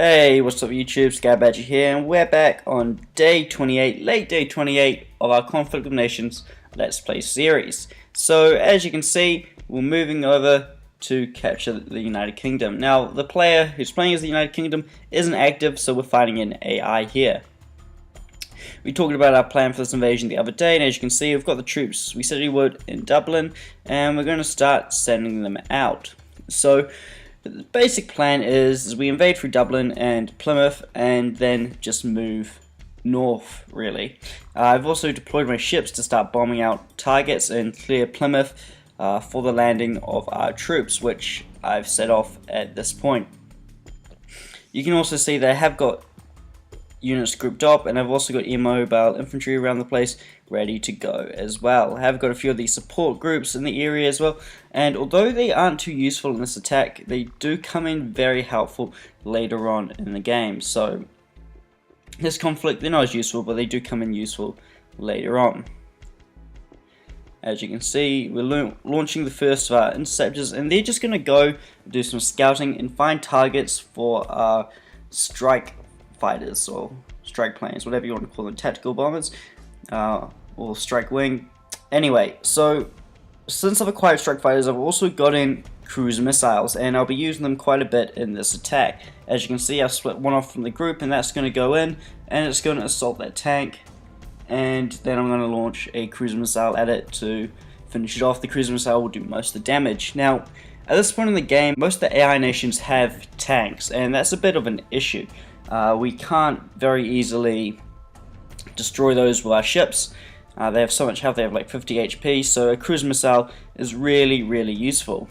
Hey, what's up YouTube, Sky Badger here, and we're back on day 28, late day 28 of our Conflict of Nations Let's Play series. So, as you can see, we're moving over to capture the United Kingdom. Now, the player who's playing as the United Kingdom isn't active, so we're fighting an AI here. We talked about our plan for this invasion the other day, and as you can see, we've got the troops we said we would in Dublin, and we're going to start sending them out. So, the basic plan is we invade through Dublin and Plymouth and then just move north, really. I've also deployed my ships to start bombing out targets and clear Plymouth for the landing of our troops, which I've set off at this point. You can also see they have got units grouped up, and I've also got mobile infantry around the place ready to go as well. I have got a few of these support groups in the area as well, and although they aren't too useful in this attack, they do come in very helpful later on in the game. So this conflict, they're not as useful, but they do come in useful later on. As you can see, we're launching the first of our interceptors, and they're just going to go do some scouting and find targets for our strike fighters or strike planes, whatever you want to call them, tactical bombers or strike wing. Anyway, so since I've acquired strike fighters, I've also got in cruise missiles, and I'll be using them quite a bit in this attack. As you can see, I've split one off from the group, and that's going to go in and it's going to assault that tank, and then I'm going to launch a cruise missile at it to finish it off. The cruise missile will do most of the damage. Now, at this point in the game, most of the AI nations have tanks, and that's a bit of an issue. We can't very easily destroy those with our ships. They have so much health, they have like 50 HP, so a cruise missile is really useful.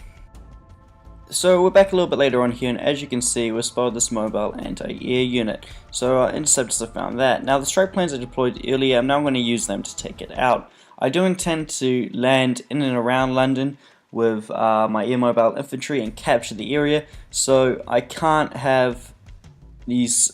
So we're back a little bit later on here, and as you can see, we've spotted this mobile anti-air unit. So our interceptors have found that. Now the strike planes I deployed earlier, I'm now going to use them to take it out. I do intend to land in and around London with my air mobile infantry and capture the area, so I can't have these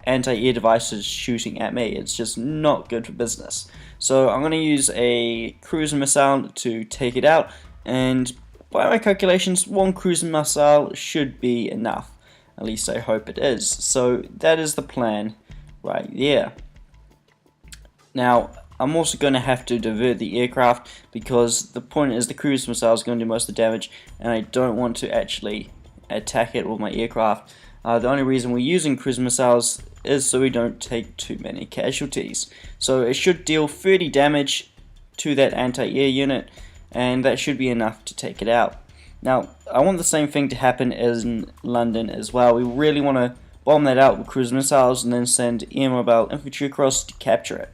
anti-air devices shooting at me. It's just not good for business. So I'm going to use a cruise missile to take it out, and by my calculations, one cruise missile should be enough. At least I hope it is. So that is the plan right there. Now, I'm also going to have to divert the aircraft, because the point is the cruise missile is going to do most of the damage, and I don't want to actually attack it with my aircraft. The only reason we're using cruise missiles is so we don't take too many casualties. So it should deal 30 damage to that anti-air unit, and that should be enough to take it out. Now, I want the same thing to happen as in London as well. We really want to bomb that out with cruise missiles and then send air mobile infantry across to capture it.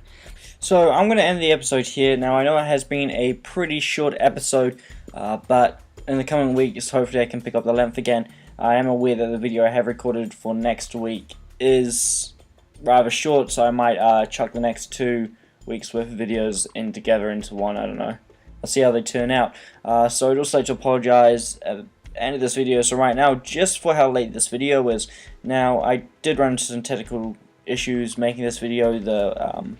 So I'm going to end the episode here. Now, I know it has been a pretty short episode, but in the coming weeks, hopefully I can pick up the length again. I am aware that the video I have recorded for next week is rather short, so I might chuck the next 2 weeks worth of videos in together into one. I don't know. I'll see how they turn out. So I'd also like to apologize at the end of this video, so right now, just for how late this video is. Now, I did run into some technical issues making this video. The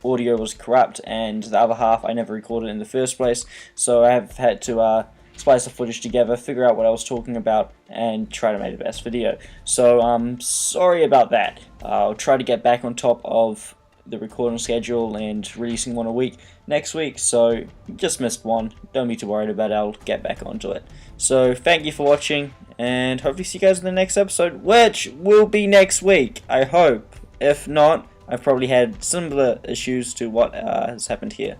audio was corrupt, and the other half I never recorded in the first place, so I have had to splice the footage together, figure out what I was talking about, and try to make the best video. So sorry about that. I'll try to get back on top of the recording schedule and releasing one a week next week. So just missed one, don't be too worried about it. I'll get back onto it. So thank you for watching, and hopefully see you guys in the next episode, which will be next week, I hope. If not, I've probably had similar issues to what has happened here.